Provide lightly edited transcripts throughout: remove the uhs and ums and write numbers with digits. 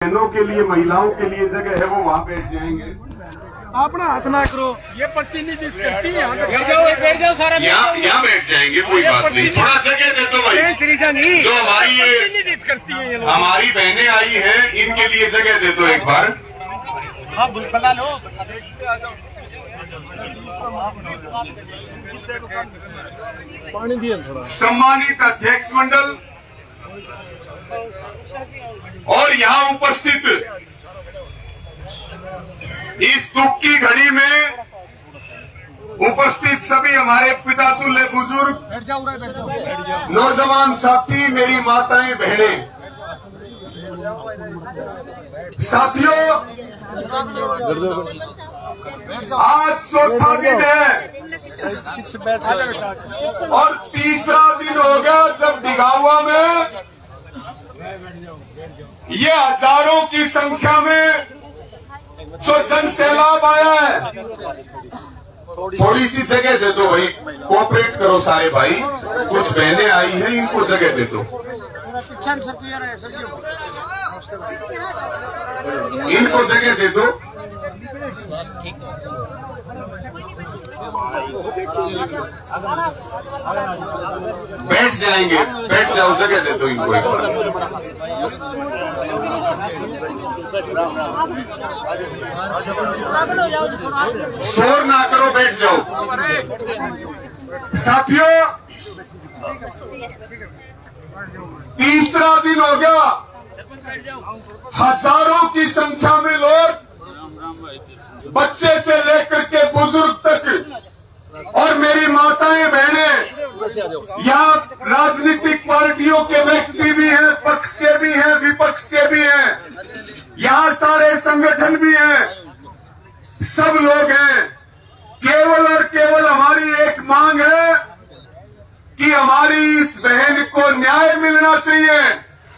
बहनों के लिए, महिलाओं के लिए जगह है, वो वहाँ बैठ जाएंगे। अपना हाथ ना करो, ये प्रतिनिधित्व करती है। बैठ जाओ सारा, यहाँ बैठ जाएंगे, कोई बात नहीं। थोड़ा जगह दे दो भाई। जो हमारी प्रतिनिधित्व करती है ये लोग। हमारी बहनें आई हैं, इनके लिए जगह दे दो एक बार। हाँ बना लो। पानी दिया थोड़ा। सम्मानित अध्यक्ष मंडल और यहाँ उपस्थित इस दुख की घड़ी में उपस्थित सभी हमारे पिता तुल्य बुजुर्ग, नौजवान साथी, मेरी माताएं, बहनें, साथियों, आज चौथा दिन है और तीसरा दिन हो गया जब डिगावा में ये हजारों की संख्या में जो जन सैलाब आया है। थोड़ी सी जगह दे दो भाई, कोऑपरेट करो सारे भाई। कुछ बहनें आई हैं, इनको जगह दे दो, इनको जगह दे दो। बैठ जाएंगे, बैठ जाओ, जगह दे दो इनको एक बार। शोर ना करो, बैठ जाओ। साथियों, तीसरा दिन हो गया, हजारों की संख्या में लोग, बच्चे से लेकर के बुजुर्ग तक, और मेरी माताएं, बहनें, यहाँ राजनीतिक पार्टियों के व्यक्ति भी हैं, पक्ष के भी हैं, विपक्ष के भी हैं, यहाँ सारे संगठन भी हैं, सब लोग हैं। केवल और केवल हमारी एक मांग है कि हमारी इस बहन को न्याय मिलना चाहिए,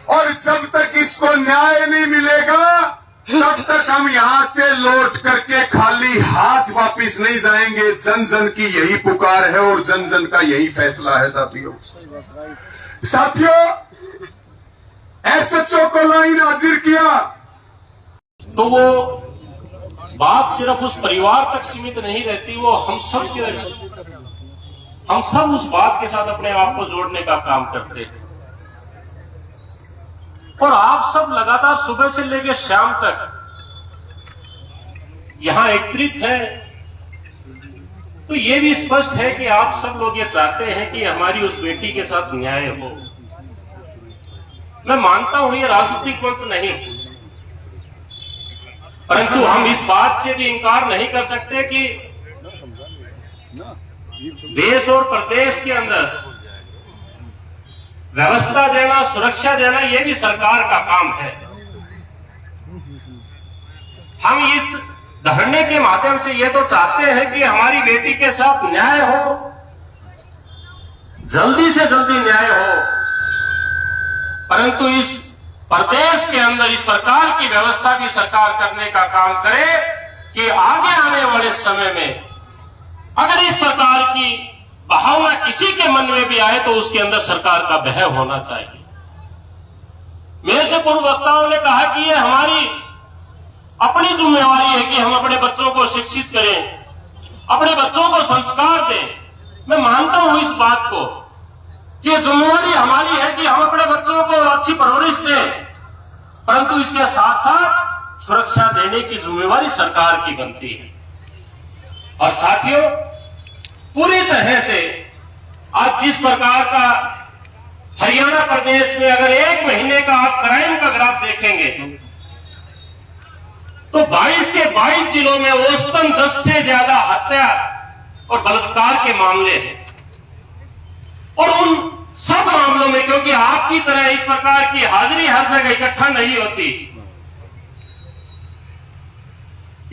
और जब तक इसको न्याय नहीं मिलेगा तब तक हम यहाँ से लौट करके खाली हाथ वापिस नहीं जाएंगे। जन जन की यही पुकार है और जन जन का यही फैसला है। साथियों, एसएचओ को लाइन हाजिर किया तो वो बात सिर्फ उस परिवार तक सीमित नहीं रहती, वो हम सब उस बात के साथ अपने आप को जोड़ने का काम करते हैं। और आप सब लगातार सुबह से लेकर शाम तक यहां एकत्रित हैं, तो ये भी स्पष्ट है कि आप सब लोग ये चाहते हैं कि हमारी उस बेटी के साथ न्याय हो। मैं मानता हूं ये राजनीतिक मंच नहीं, परंतु हम इस बात से भी इंकार नहीं कर सकते कि देश और प्रदेश के अंदर व्यवस्था देना, सुरक्षा देना, यह भी सरकार का काम है। हम इस धरने के माध्यम से ये तो चाहते हैं कि हमारी बेटी के साथ न्याय हो, जल्दी से जल्दी न्याय हो, परंतु इस प्रदेश के अंदर इस प्रकार की व्यवस्था भी सरकार करने का काम करे कि आगे आने वाले समय में अगर इस प्रकार की भावना किसी के मन में भी आए तो उसके अंदर सरकार का भय होना चाहिए। मेरे से पूर्व वक्ताओं ने कहा कि ये हमारी अपनी जिम्मेवारी है कि हम अपने बच्चों को शिक्षित करें, अपने बच्चों को संस्कार दें। मैं मानता हूं इस बात को कि जिम्मेवारी हमारी है कि हम अपने बच्चों को अच्छी परवरिश दें, परंतु इसके साथ साथ सुरक्षा देने की जिम्मेवारी सरकार की बनती है। और साथियों, पूरी तरह से आज जिस प्रकार का हरियाणा प्रदेश में अगर एक महीने का आप क्राइम का ग्राफ देखेंगे तो 22 के 22 जिलों में औसतन 10 से ज्यादा हत्या और बलात्कार के मामले हैं। और उन सब मामलों में, क्योंकि आपकी तरह इस प्रकार की हाजिरी हर जगह इकट्ठा नहीं होती,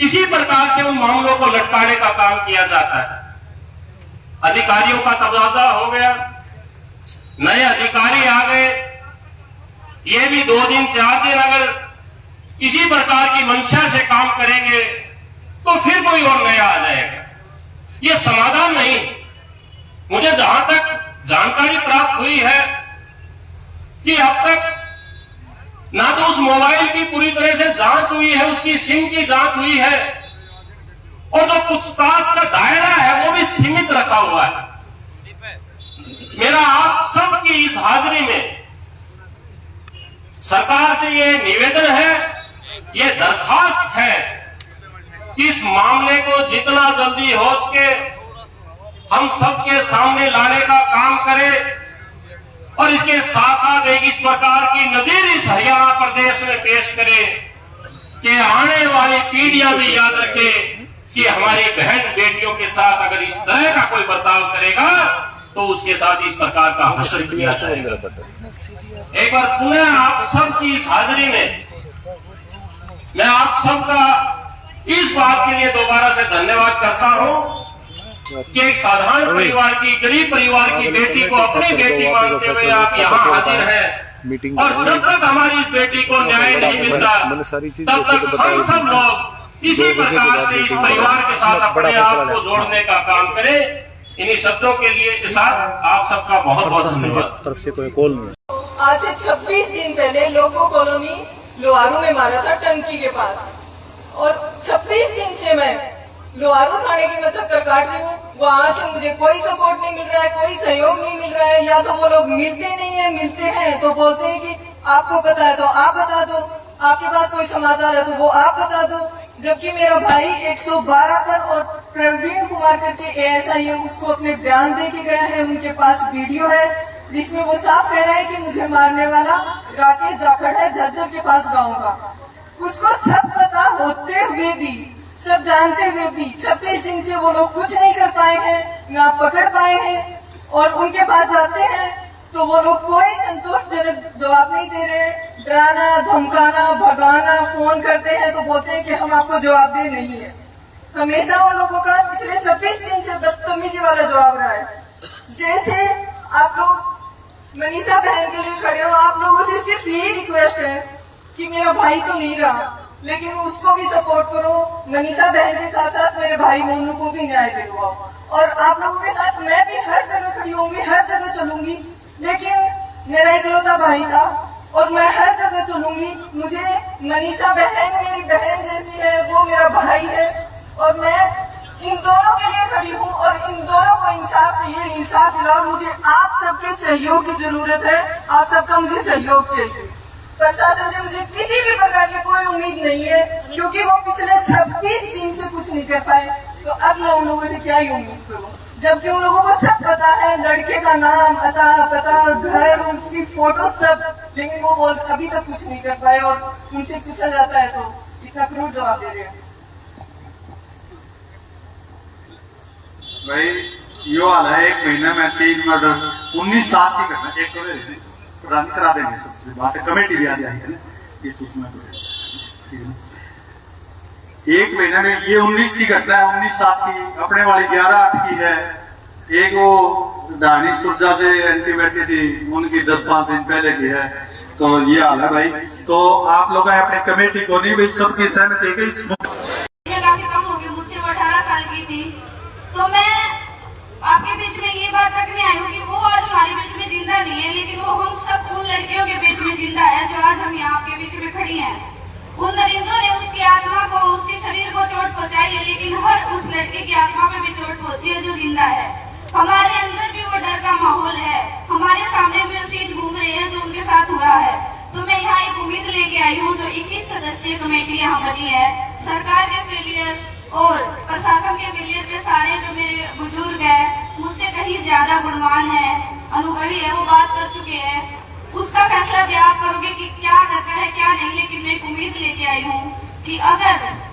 इसी प्रकार से उन मामलों को लटकाने का काम किया जाता है। अधिकारियों का तबादला हो गया, नए अधिकारी आ गए, ये भी 2 दिन 4 दिन अगर इसी प्रकार की मंशा से काम करेंगे तो फिर कोई और नया आ जाएगा। ये समाधान नहीं। मुझे जहां तक जानकारी प्राप्त हुई है कि अब तक ना तो उस मोबाइल की पूरी तरह से जांच हुई है, उसकी सिम की जांच हुई है, और जो पूछताछ का दायरा है वो भी सीमित रखा हुआ है। मेरा आप सबकी इस हाजिरी में सरकार से ये निवेदन है, ये दरखास्त है कि इस मामले को जितना जल्दी हो सके हम सबके सामने लाने का काम करें, और इसके साथ साथ एक इस प्रकार की नजीर इस हरियाणा प्रदेश में पेश करें कि आने वाली पीढ़ियां भी याद रखें कि हमारी बहन बेटियों के साथ अगर इस तरह का कोई बर्ताव करेगा तो उसके साथ इस प्रकार का हश्र किया जाएगा। एक बार पुनः आप सबकी इस हाजिरी में मैं आप सबका इस बात के लिए दोबारा से धन्यवाद करता हूं कि एक साधारण परिवार की, गरीब परिवार की बेटी को अपनी बेटी मानते हुए आप यहाँ हाजिर हैं, और जब तक हमारी इस बेटी को न्याय नहीं मिलता तब तक हम सब लोग इसी प्रकार से इस परिवार के साथ अपने आप को जोड़ने का काम करें। इन्हीं शब्दों के लिए के साथ आप सबका बहुत बहुत धन्यवाद। तरफ से कोई कॉल नहीं। आज से 26 दिन पहले लोको कॉलोनी लोहारू में मारा था टंकी के पास, और 26 दिन से मैं लोहारू थाने की मैं चक्कर काट रही हूँ। वहाँ से मुझे कोई सपोर्ट नहीं मिल रहा है, कोई सहयोग नहीं मिल रहा है। या तो वो लोग मिलते नहीं है, मिलते हैं तो बोलते हैं कि आपको पता है तो आप बता दो, आपके पास कोई समाचार है तो वो आप बता दो। जबकि मेरा भाई 112 पर और प्रवीण कुमार करके एएसआई है, उसको अपने बयान दे के गया है, उनके पास वीडियो है जिसमें वो साफ कह रहा है कि मुझे मारने वाला राकेश जाखड़ है, झज्जर के पास गाँव का। उसको सब पता होते हुए भी, सब जानते हुए भी 26 दिन से वो लोग कुछ नहीं कर पाए हैं, ना पकड़ पाए हैं, और उनके पास जाते हैं तो वो लोग कोई संतोषजनक जवाब नहीं दे रहे। डराना, धमकाना, भगाना, फोन करते हैं तो बोलते हैं कि हम आपको जवाब दे नहीं है। हमेशा उन लोगों का पिछले 26 दिन से बदतमीजी वाला जवाब रहा है। जैसे आप लोग मनीषा बहन के लिए खड़े हो, आप लोगों से सिर्फ यही रिक्वेस्ट है कि मेरा भाई तो नहीं रहा लेकिन उसको भी सपोर्ट करो। मनीषा बहन के साथ साथ मेरे भाई मोनू को भी न्याय दिलवाओ, और आप लोगों के साथ मैं भी हर जगह खड़ी होंगी, हर जगह चलूंगी। लेकिन मेरा इकलौता भाई था और मैं हर जगह चलूंगी। मुझे मनीषा बहन मेरी बहन जैसी है, वो मेरा भाई है, और मैं इन दोनों के लिए खड़ी हूँ, और इन दोनों को इंसाफ चाहिए, इंसाफ दिलाओ। मुझे आप सबके सहयोग की जरूरत है, आप सबका मुझे सहयोग चाहिए। प्रशासन से मुझे किसी भी प्रकार की कोई उम्मीद नहीं है, क्योंकि वो पिछले 26 दिन से कुछ नहीं कर पाए। तो अब मैं उन लोगों से क्या ही उम्मीद करूं, जबकि उन लोगों को सब पता है, लड़के का नाम, पता, घर, उसकी फोटो सब, लेकिन वो बोल अभी तक कुछ नहीं कर पाए। और उनसे पूछा जाता है तो इतना क्रूर जवाब दे रहे हैं। भाई यो हाल है, 1 महीने में 3 मर्डर, 19 साल की घटना। एक तो प्रदान करा देंगे, सबसे बात है, कमेटी भी आ जाएगी ना, ये उसमें 1 महीने में ये 19 की घटना है, 19 साल की, अपने वाली 11 की है। एक वो धानी सुरजा से एंटी बैठी थी, उनकी 10-5 दिन पहले की है। तो ये हाल है भाई। तो आप लोग अपने कमेटी को नहीं भाई सबकी सहमति है। मैं काफी कम हो गई, मुझसे वो 18 साल की थी। तो मैं आपके बीच में ये बात रखने आई हूँ कि वो आज हमारे बीच में जिंदा नहीं है, लेकिन वो हम सब उन लड़कियों के बीच में जिंदा है जो आज हम यहाँ आपके बीच में खड़ी हैं। उन दरिंदों ने उसकी आत्मा को, उसके शरीर को चोट पहुंचाई है, लेकिन हर उस लड़के की आत्मा पे भी चोट पहुंची है जो जिंदा है। हमारे अंदर भी वो डर का माहौल है, हमारे सामने भी वो चीज घूम रही है जो उनके साथ हुआ है। तो मैं यहाँ एक उम्मीद लेके आई हूँ, जो 21 सदस्यीय कमेटी यहाँ बनी है, सरकार के फेलियर और प्रशासन के फेलियर पे सारे जो मेरे बुजुर्ग है, मुझसे कहीं ज्यादा गुणवान है, अनुभवी है, वो बात कर चुके हैं। उसका फैसला भी आप करोगे कि क्या करता है क्या नहीं। लेकिन मैं एक उम्मीद लेके आई हूँ कि अगर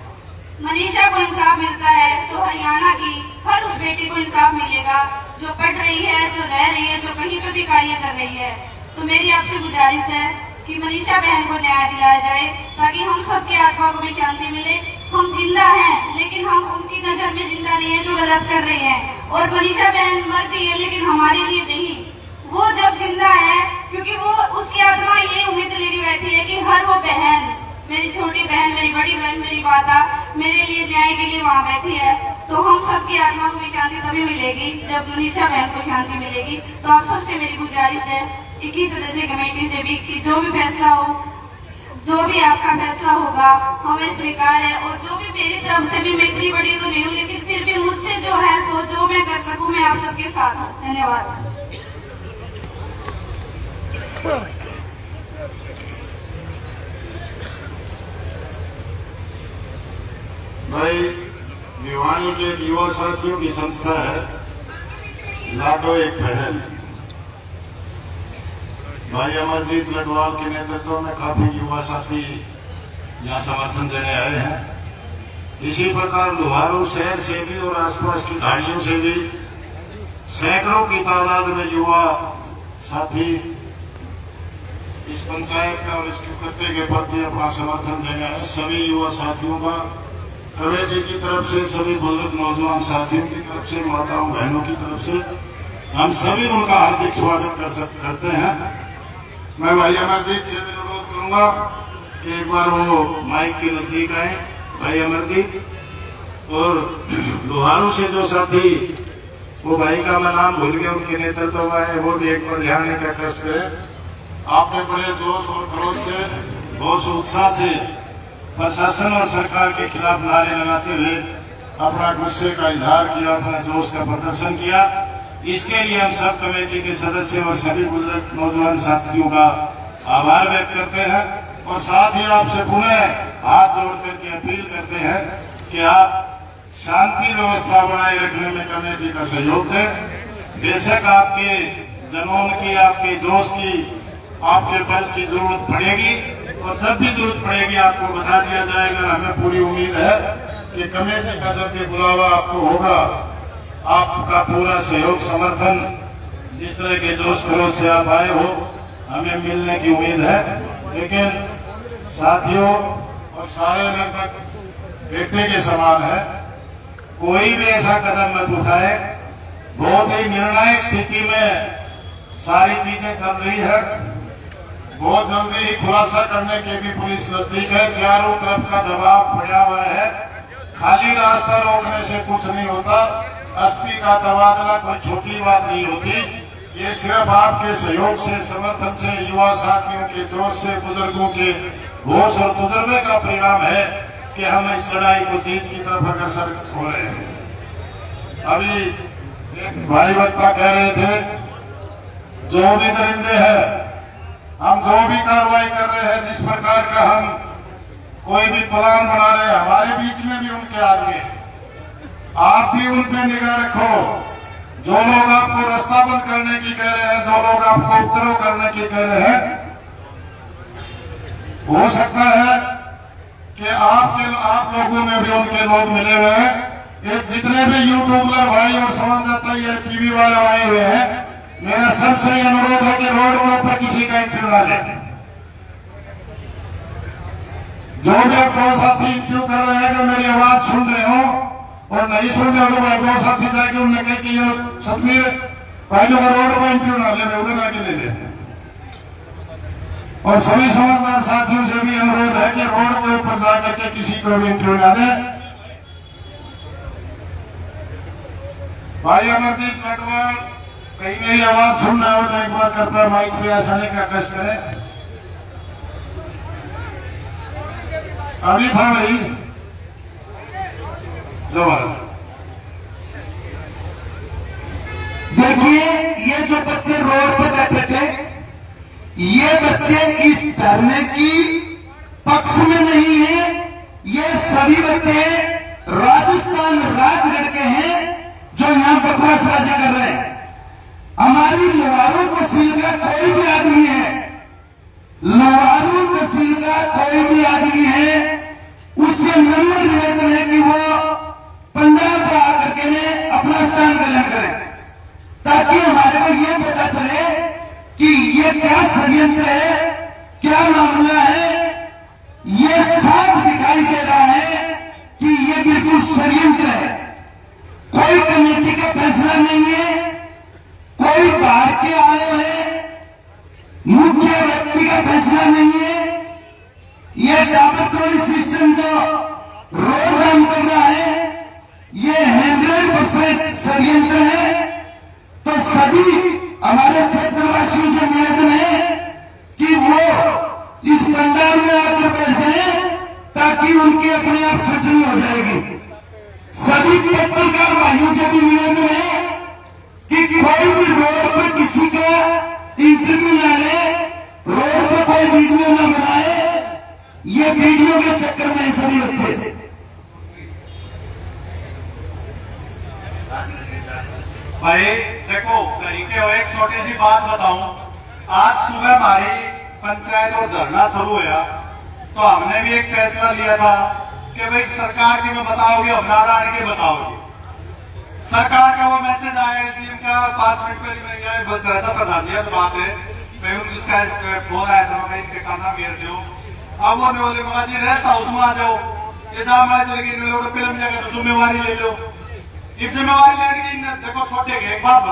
मनीषा को इंसाफ मिलता है तो हरियाणा की हर उस बेटी को इंसाफ मिलेगा जो पढ़ रही है, जो रह रही है, जो कहीं पर भी कार्य कर रही है। तो मेरी आपसे गुजारिश है कि मनीषा बहन को न्याय दिलाया जाए, ताकि हम सबकी आत्मा को भी शांति मिले। हम जिंदा हैं, लेकिन हम उनकी नजर में जिंदा नहीं है जो गलत कर रहे हैं। और मनीषा बहन मर गई है, लेकिन हमारे लिए नहीं, वो जब जिंदा है, क्योंकि वो उसकी आत्मा ये उम्मीद लेके बैठी है कि हर वो बहन, मेरी छोटी बहन, मेरी बड़ी बहन, मेरी माता मेरे लिए न्याय के लिए वहाँ बैठी है। तो हम सबकी आत्मा को भी शांति तभी मिलेगी जब मनीषा बहन को शांति मिलेगी। तो आप सबसे मेरी गुजारिश है 21 सदस्यीय कमेटी से भी कि जो भी फैसला हो जो भी आपका फैसला होगा हमें स्वीकार है, और जो भी मेरी तरफ से भी, मैं इतनी बड़ी तो नहीं हूँ लेकिन फिर भी मुझसे जो हेल्प हो, जो मैं कर सकूँ, मैं आप सबके साथ हूँ। धन्यवाद। भाई भिवानी के युवा साथियों की संस्था है लाडो एक पहल। भाई अमरजीत लडवाल के नेतृत्व में काफी युवा साथी यहाँ समर्थन देने आए हैं। इसी प्रकार लोहारू शहर से भी और आसपास की ढाणियों से भी सैकड़ों की तादाद में युवा साथी इस पंचायत का और इसके कर्तव्य के प्रति अपना समर्थन देने आए। सभी युवा साथियों का कमेटी की तरफ से, सभी बुजुर्ग नौजवान साथियों की तरफ से, माताओं बहनों की तरफ से हम सभी उनका हार्दिक स्वागत करते हैं। मैं भाई अमरजीत से अनुरोध करूंगा कि एक बार वो माइक के नजदीक आए। भाई अमरजीत और लोहारू से जो साथी, वो भाई का मैं नाम भूल गया, उनके नेतृत्व में आए, वो भी एक बार ध्यान का कष्ट करें। आपने बड़े जोश और खरोश से, बहुत उत्साह से प्रशासन और सरकार के खिलाफ नारे लगाते हुए अपना गुस्से का इजहार किया, अपना जोश का प्रदर्शन किया। इसके लिए हम सब कमेटी के सदस्य और सभी बुजुर्ग नौजवान साथियों का आभार व्यक्त करते हैं और साथ ही आपसे पुनः हाथ जोड़ करके अपील करते हैं कि आप शांति व्यवस्था बनाए रखने में कमेटी का सहयोग दें। बेशक आपके जनून की, आपके जोश की, आपके बल की जरूरत पड़ेगी और जब भी जरूरत पड़ेगी आपको बता दिया जाएगा। हमें पूरी उम्मीद है कि कमेटी का जब भी बुलावा आपको होगा, आपका पूरा सहयोग समर्थन, जिस तरह के जोश खरोश से आप आए हो, हमें मिलने की उम्मीद है। लेकिन साथियों और सारे लगभग बेटे के समान है, कोई भी ऐसा कदम मत उठाए। बहुत ही निर्णायक स्थिति में सारी चीजें चल रही है। बहुत जल्दी ही खुलासा करने के भी पुलिस नजदीक है। चारों तरफ का दबाव पड़ा हुआ है। खाली रास्ता रोकने से कुछ नहीं होता। एसपी का तबादला कोई छोटी बात नहीं होती। ये सिर्फ आपके सहयोग से, समर्थन से, युवा साथियों के जोश से, बुजुर्गों के होश और तजुर्बे का परिणाम है कि हम इस लड़ाई को जीत की तरफ अग्रसर हो रहे हैं। अभी एक भाई वक्ता कह रहे थे, जो भी दरिंदे हैं, हम जो भी कार्रवाई कर रहे हैं, जिस प्रकार का हम कोई भी प्लान बना रहे हैं, हमारे बीच में भी उनके आदमी हैं। आप भी उन पे निगाह रखो। जो लोग आपको रास्ता बंद करने की कह रहे हैं, जो लोग आपको उपद्रव करने की कह रहे हैं, हो सकता है कि आप लोगों में भी उनके लोग मिले हुए हैं। ये जितने भी यूट्यूबर भाई और संवाददाता, ये टीवी वाले आए हुए हैं, मेरा सबसे अनुरोध है कि रोड के ऊपर किसी का इंटरव्यू ना लें। जो भी आप दो साथी इंटरव्यू कर रहे हैं, जो मेरी आवाज सुन रहे हो और नहीं सुन रहे हो, तो भाई दो साथी जाके उन्होंने कहा कि ये सतमीर भाई लोग रोड पर इंटरव्यू ना ले, उन्हें आगे ले ले। और सभी समझदार साथियों से भी अनुरोध है कि रोड के ऊपर जाकर के किसी को भी इंटरव्यू ना दे। भाई अमरदीप लडवाल कहीं मेरी आवाज सुन रहे हो तो एक बार कृपया माइक पे आसाने का कष्ट करें। अभी था भाई देखिए, ये जो बच्चे रोड पर बैठे थे, ये बच्चे इस धरने की पक्ष में नहीं है। ये सभी बच्चे राजस्थान राजगढ़ के हैं जो यहाँ बकवासबाजी कर रहे हैं। हमारी लोहारू तहसील का कोई भी आदमी है, लोहारू तहसील का कोई भी आदमी है, उससे नम्र निवेदन है कि वो पंजाब पर आकर के अपना स्थान ग्रहण करें, ताकि हमारे को ये पता चले कि ये क्या षड्यंत्र है, क्या मामला है। ये साफ दिखाई दे रहा है कि ये बिल्कुल षड्यंत्र है। कोई कमेटी का फैसला नहीं है, कोई बाहर के आए हुए मुख्य व्यक्ति का फैसला नहीं है। ये डाबरटोरी सिस्टम जो रोड जाम कर रहा है, ये 100% षड्यंत्र है। तो सभी हमारे क्षेत्रवासियों से निवेदन है कि वो इस पंडाल में आकर आप छटनी हो जाएगी। सभी पत्रकार भाइयों से भी निवेदन है कि कोई भी रोड पे किसी का इंटरव्यू ना ले, रोड पे कोई वीडियो ना बनाए। ये वीडियो के चक्कर में सभी बच्चे भाई देखो, कहीं के एक छोटी सी बात बताऊं। आज सुबह हमारी पंचायत और धरना शुरू हुआ तो हमने भी एक फैसला लिया था कि भाई सरकार की में बताओगे, हमारा आने के बताओगे। सरकार का वो मैसेज आया एसडीएम का 5 मिनट पहले बता रहा था, प्रधान जी तो बात है, मैं उसका फोन आया था, मैं इनके काना घेर दो। अब वो बोले मगा जी रेस्ट हाउस में आ जाओ, ये जहां मैं चले इन लोगों को फिल्म जगह तो जिम्मेवारी ले लो। ये जिम्मेवारी लेने की देखो छोटे के एक बात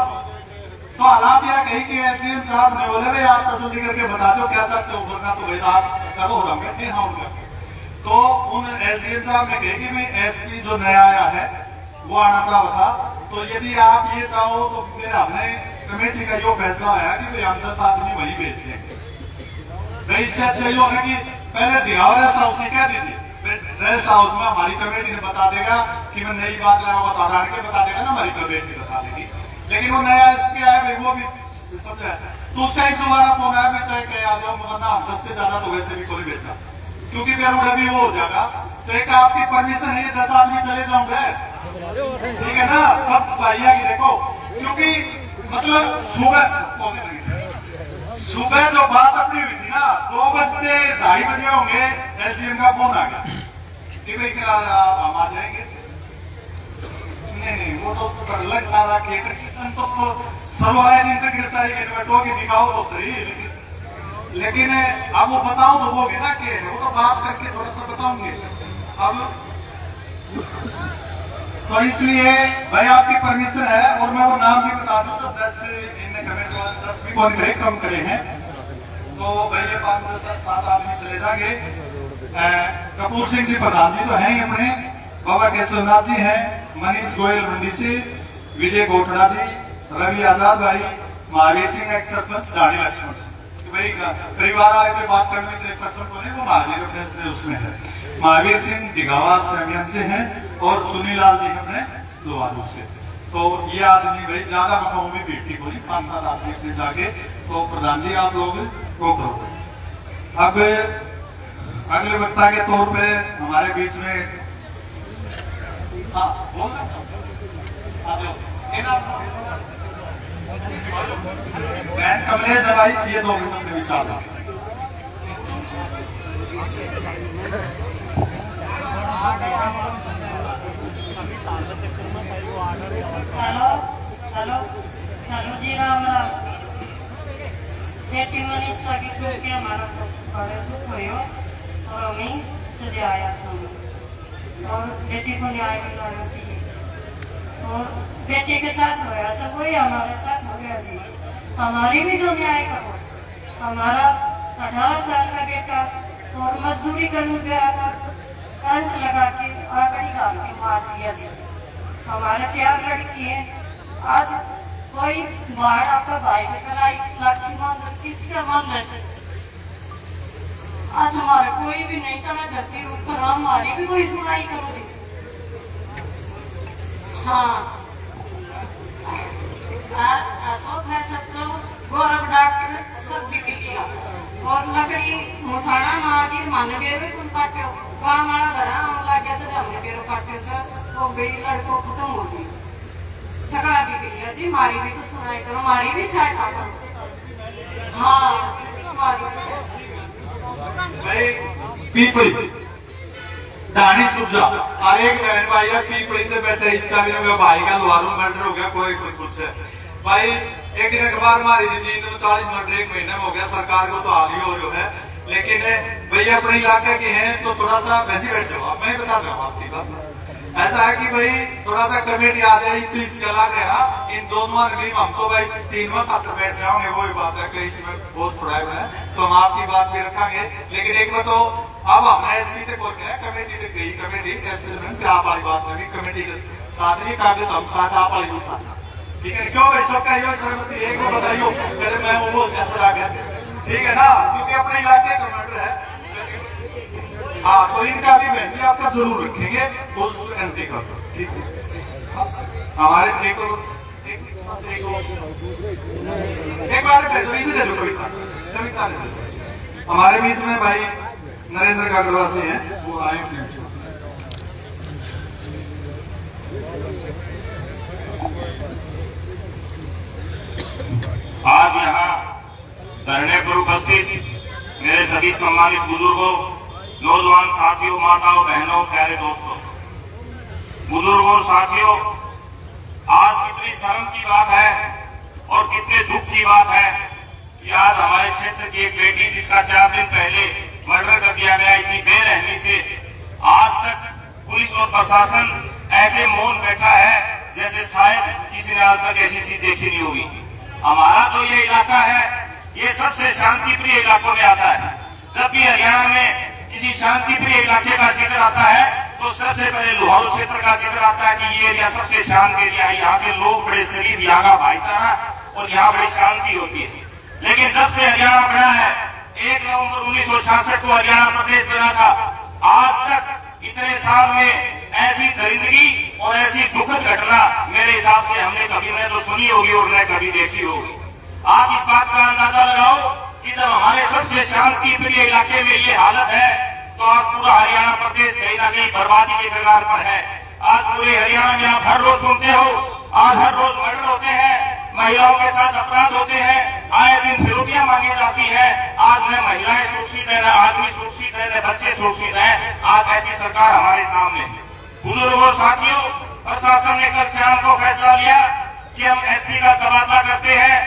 तो हालात यह कही कि एसडीएम साहब ने बोले भाई आप तसल्ली करके बता दो क्या सकते हो, वरना तो भाई आप करो होगा जी हाँ उनका। तो उन एसडीएम साहब ने कही कि भाई एसपी जो नया आया है वो आना चाहो था, तो यदि आप ये चाहो तो फिर हमने कमेटी का यो फैसला आया कि भाई हम 10 आदमी वही भेज देंगे। भाई इससे अच्छा ये होगा कि पहले दिखाओ रेस्ट हाउस ने क्या दी थी, रेस्ट हाउस में हमारी कमेटी ने बता देगा कि मैं नई बात लाया बता के बता देगा ना, हमारी कमेटी बता देगी। लेकिन वो नया इसके आया भाई वो भी समझा, तो उसका एक दोबारा फोन आया, मैं चाहे कह आ जाओ वरना 10 से ज्यादा तो वैसे भी कोई बेचा, क्योंकि फिर उड़े भी वो हो जाएगा। तो एक आपकी परमिशन है 10 आदमी चले जाओगे, ठीक है ना, सब भाइया की देखो, क्योंकि मतलब सुबह जो बात अपनी हुई थी ना 2 बजते 2:30 बजे होंगे, एसडीएम का फोन आ गया कि भाई हम आ जाएंगे। नहीं वो तो लग रहा कीर्तन तो सरवाए दिन तक गिरफ्तारी के बैठो के दिखाओ तो सही, लेकिन अब वो बताओ तो वो ना कि वो तो बात करके थोड़ा सा बताऊंगे। अब तो इसलिए भाई आपकी परमिशन है, और मैं वो नाम भी बता दूं जो 10 इनने कमेटी वाले 10 भी कौन करे कम करे हैं, तो भाई ये 5-7 आदमी चले जाएंगे। कपूर सिंह जी प्रधान जी तो हैं ही अपने, बाबा केशवनाथ जी हैं, मनीष गोयल मंडी से, विजय गोठड़ा जी, रवि आजाद भाई, महावीर सिंह एक सरपंच, दाढ़ी लक्ष्मण भाई परिवार वाले की बात करने में एक सरपंच को नहीं, वो महावीर अपने उसमें है, महावीर सिंह दिघावा सेमियन से हैं, और चुनीलाल जी अपने लोहारू से। तो ये आदमी भाई ज्यादा बताऊं भी बेटी को नहीं, 5-7 आदमी अपने जाके, तो प्रधान जी आप लोग वो करो। अब अगले वक्ता के तौर पे हमारे बीच में कमलेश है भाई, ये 2 मिनट में विचार रखें। हेलो जी, राम राम। बेटी मनीषा की सुन के हमारा बड़े दुख हुए और हमें चले आया सुन, और बेटी को न्याय मिलना चाहिए, और बेटी के साथ होया सब वही हमारे साथ हो गया जी, हमारी भी तो न्याय करो। हमारा 18 साल का बेटा और मजदूरी करने गया था, करंट लगा के आगड़ी डाल के मार दिया जी। हमारे 4 लड़की है, आज कोई बाढ़ आपका भाई लेकर आई, लाठी मांग किसका मन है, आज हमारे कोई भी नहीं करना करती, ऊपर हमारी भी कोई सुनाई करो दी। हाँ, अशोक है सच्चो, गौरव डॉक्टर सब बिक लिया, और लकड़ी मुसाना माटी माने बेरो तुम काटो, गाँव वाला घर आम लग गया तो हमने बेरो काटो सर, वो बेड़ी लड़कों खत्म हो गई, झगड़ा बिक लिया जी। मारी भी तो सुनाई करो, मारी भी साइड करो। हाँ, मारी भी साइड भाई पीपली दाढ़ी सूख जा, और एक बहन भाई है पीपली से बैठे, इसका भी हो गया भाई का लोहारू मर्डर हो गया, कोई कुछ है भाई। एक दिन अखबार मारी थी 40 मर्डर 1 महीने में हो गया, सरकार को तो हाल ही हो रहा है, लेकिन भैया अपने इलाके के हैं तो थोड़ा सा बहजी बैठ जाओ, मैं बता रहा हूँ आपकी बात। ऐसा है कि भाई थोड़ा सा कमेटी आ जाए तो इसके अलग है ना, इन दोनों हमको भाई 3 में छात्र बैठ जाओगे, वही बात है कि इसमें बहुत थोड़ा है, तो हम आपकी बात भी रखेंगे। लेकिन एक बात तो अब हमने एसपी से बोल के कमेटी से गई, कमेटी एसपी आप वाली बात में कमेटी के साथ ही काटे, हम साथ आप वाली बात, ठीक है क्यों भाई सबका यो सहमति एक को बताइयो, पहले मैं वो थोड़ा गया, ठीक है ना, क्योंकि अपने इलाके का मैटर है। हाँ, तो इनका भी मेहंदी आपका जरूर रखेंगे, तो उसको एंट्री कर दो, ठीक है। हमारे एक बार दे दो कविता दे दो। हमारे बीच में भाई नरेंद्र गाडवासी हैं, वो आए प्लीज। आज यहाँ धरने पर उपस्थित मेरे सभी सम्मानित बुजुर्गों, नौजवान साथियों, माताओं, बहनों, प्यारे दोस्तों, बुजुर्गों और साथियों, आज कितनी शर्म की बात है और कितने दुख की बात है कि आज हमारे क्षेत्र की एक बेटी जिसका 4 दिन पहले मर्डर कर दिया गया, इतनी बेरहमी से आज तक पुलिस और प्रशासन ऐसे मौन बैठा है जैसे शायद किसी ने आज तक ऐसी चीज देखी नहीं होगी। हमारा तो ये इलाका है, ये सबसे शांतिप्रिय इलाकों में आता है। जब भी हरियाणा में किसी शांतिप्रिय इलाके का जिक्र आता है तो सबसे पहले लोहारू क्षेत्र का जिक्र आता है कि ये एरिया सबसे शांत एरिया है, यहाँ के लोग बड़े शरीफ, यहाँ का भाईचारा और यहाँ बड़ी शांति होती है। लेकिन जब से हरियाणा बना है, 1 नवंबर 1966 को हरियाणा प्रदेश बना था, आज तक इतने साल में ऐसी दरिंदगी और ऐसी दुखद घटना मेरे हिसाब से हमने कभी न तो सुनी होगी और न कभी देखी होगी। आप इस बात का अंदाजा लगाओ कि जब हमारे सबसे शांति प्रिय इलाके में ये हालत है तो आज पूरा हरियाणा प्रदेश कहीं ना कहीं बर्बादी के कगार पर है। आज पूरे हरियाणा में आप हर रोज सुनते हो, आज हर रोज मर्डर होते हैं, महिलाओं के साथ अपराध होते हैं, आए दिन फिरौतियां मांगी जाती है। आज न महिलाएं सुरक्षित है, न आदमी सुरक्षित है, न बच्चे सुरक्षित है। आज ऐसी सरकार हमारे सामने है। बुजुर्गों और साथियों, प्रशासन ने कल शाम को फैसला लिया कि हम एसपी का तबादला करते हैं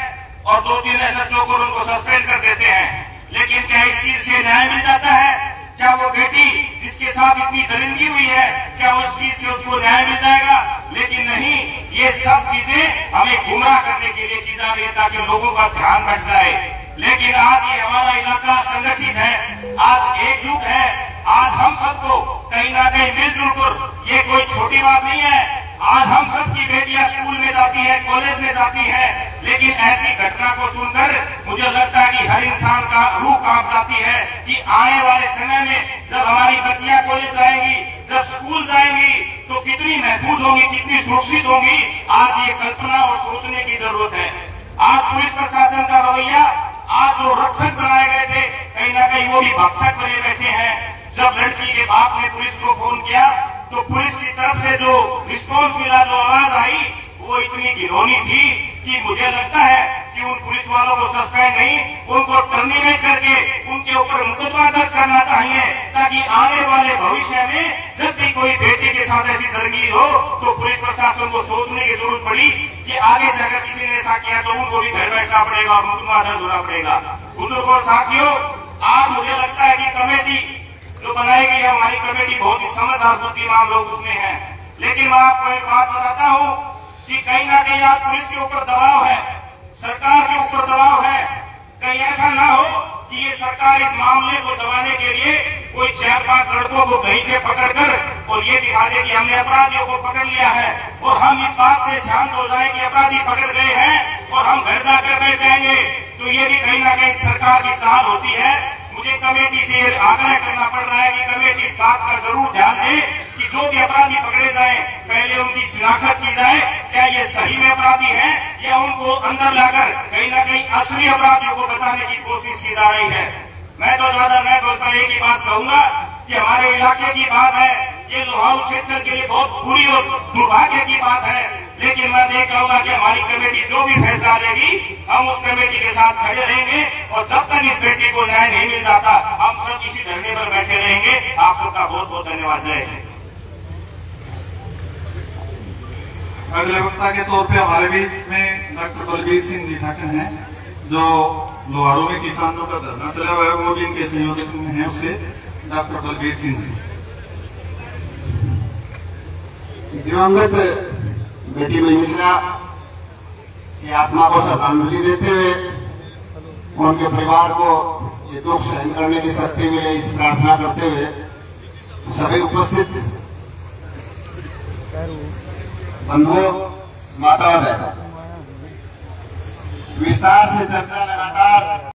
और 2-3 एसएचओ को उनको सस्पेंड कर देते हैं। लेकिन क्या इस चीज से न्याय मिल जाता है? क्या वो बेटी जिसके साथ इतनी दरिंदगी हुई है, क्या उस चीज से उसको न्याय मिल जाएगा? लेकिन नहीं, ये सब चीजें हमें गुमराह करने के लिए की जा रही है ताकि लोगों का ध्यान भट जाए। लेकिन आज ये हमारा इलाका संगठित है, आज एकजुट है, आज हम सबको कहीं ना कहीं मिलजुल कर, ये कोई छोटी बात नहीं है। आज हम सबकी बेटियां स्कूल में जाती है, कॉलेज में जाती है, लेकिन ऐसी घटना को सुनकर मुझे लगता है कि हर इंसान का रूह कांप जाती है कि आने वाले समय में जब हमारी बच्चियां कॉलेज जाएंगी, जब स्कूल जाएंगी, तो कितनी महफूज होंगी, कितनी सुरक्षित होंगी। आज ये कल्पना और सोचने की जरूरत है। आज पुलिस प्रशासन का रवैया, आज जो रक्षक बनाए गए थे, कहीं ना कहीं वो भी भक्षक बने बैठे हैं। जब लड़की के बाप ने पुलिस को फोन किया तो पुलिस की तरफ से जो रिस्पॉन्स मिला, जो आवाज आई, वो इतनी घिनौनी थी कि मुझे लगता है कि उन पुलिस वालों को सस्पेंड नहीं, उनको टर्मिनेट करके उनके ऊपर मुकदमा दर्ज करना चाहिए ताकि आने वाले भविष्य में जब भी कोई बेटी के साथ ऐसी दरिंदगी हो तो पुलिस प्रशासन को सोचने की जरूरत पड़ी कि आगे से अगर किसी ने ऐसा किया तो उनको भी घर बैठना पड़ेगा और मुकदमा दर्ज होना पड़ेगा। बुजुर्गों और साथियों, आज मुझे लगता है कि कमेटी जो बनाई गई है, हमारी कमेटी बहुत ही समझदार, बुद्धिमान लोग उसमें हैं। लेकिन मैं आपको एक बात बताता हूँ कि कहीं ना कहीं आज पुलिस के ऊपर दबाव है, सरकार के ऊपर दबाव है। कहीं ऐसा ना हो कि ये सरकार इस मामले को दबाने के लिए कोई 4-5 लड़कों को कहीं से पकड़कर और ये दिखा दे कि हमने अपराधियों को पकड़ लिया है और हम इस बात से शांत हो जाए कि अपराधी पकड़ गए हैं और हम घर जाकर बैठ जाएंगे। तो ये भी कहीं ना कहीं सरकार की चाल होती है। मुझे कमेटी से आग्रह करना पड़ रहा है कि कमेटी इस बात का जरूर ध्यान दे कि जो भी अपराधी पकड़े जाए, पहले उनकी शिनाख्त की जाए, क्या ये सही में अपराधी हैं या उनको अंदर लाकर कहीं ना कहीं असली अपराधियों को बचाने की कोशिश की जा रही है। मैं तो ज्यादा नहीं बोलता, एक ही बात कहूंगा कि हमारे इलाके की बात है, ये लोहारू क्षेत्र के लिए बहुत बुरी और दुर्भाग्य की बात है। लेकिन मैं ये कहूंगा कि हमारी कमेटी जो भी फैसला लेगी, हम उस कमेटी के साथ खड़े रहेंगे और जब तक इस बेटी को न्याय नहीं मिल जाता, हम सब इसी धरने पर बैठे रहेंगे। आप सबका बहुत बहुत धन्यवाद। जय हिंद। अगले वक्ता के तौर पे हमारे बीच में डॉक्टर बलबीर सिंह जी ठाकर हैं, जो लोहारू में किसानों का धरना चला हुआ है, वो भी इनके संयोजक में हैं। उसके डॉक्टर बलबीर सिंह जी। दिवंगत बेटी मनीषा की आत्मा को श्रद्धांजलि देते हुए उनके परिवार को ये दुख सहन करने की शक्ति मिले, इस प्रार्थना करते हुए सभी उपस्थित बंधुओं, माता और बहनों, विस्तार से चर्चा लगातार